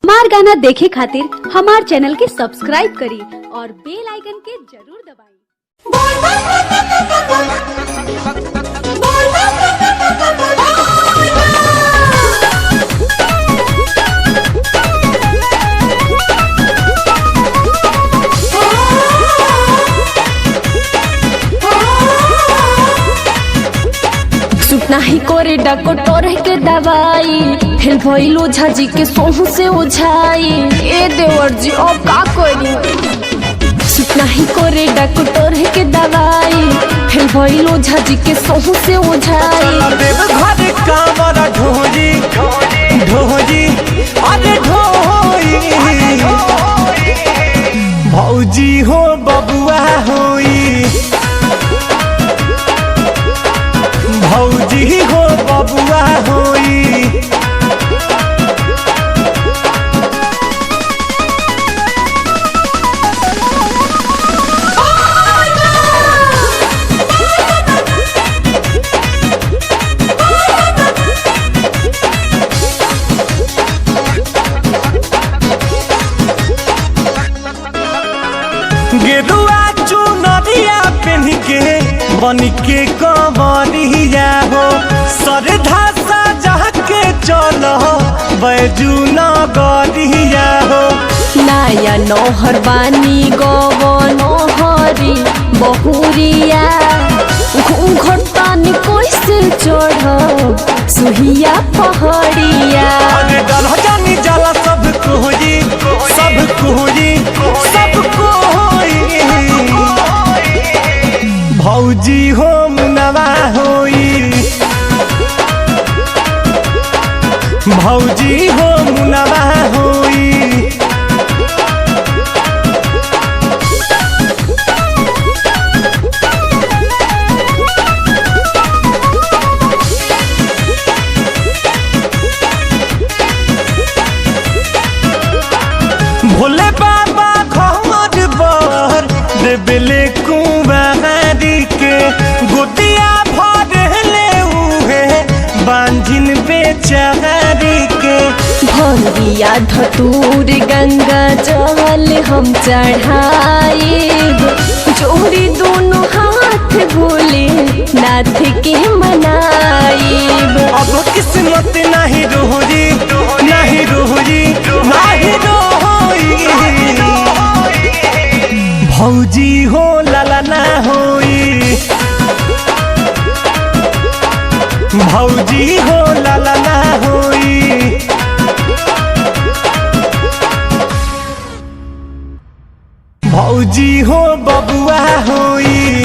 हमार गाना देखे खातिर हमार चैनल के सब्सक्राइब करी और बेल आइकन के जरूर दबाई। नाही करे डॉक्टर के दवाई फिर भइलो झाजी के सोहू से ओझाई। ए देवर जी अब का करी, सुत नहीं करे डॉक्टर के दवाई फिर भइलो झाजी के सोहू से ओझाई। घर कामरा ढोजी ढोजी अरे ढोई भौजी हो बबुआ होई, भौजी हो बबुआ होई। गेरुआ चुनरिया पहन के बन के कंवरिया हो सरधा सजा के चलो बैजू नगरिया हो। नया नौहर बानी गवनहरी बहुरिया घूंघटानी कैसे चढ़ सुहिया पहाड़िया। अरे डर जानी जाला सब कोई सब कोई सब कोई भौजी हो मुनवा होई, भौजी हो मुनवा होई। भोले बाबा घर बर देबले कुंवारी के गोतिया भरले उहे बांझिन बेचारी के। भंगिया धतूर गंगा जल हम चढ़ाएब जोड़ी दोनों हाथ भोले नाथ के मनाएब। अब किस्मत नहीं रोही नहीं रोही नहीं रोही भौजी हो ललना होई, भौजी हो ललना होई। भौजी हो बबुआ होई।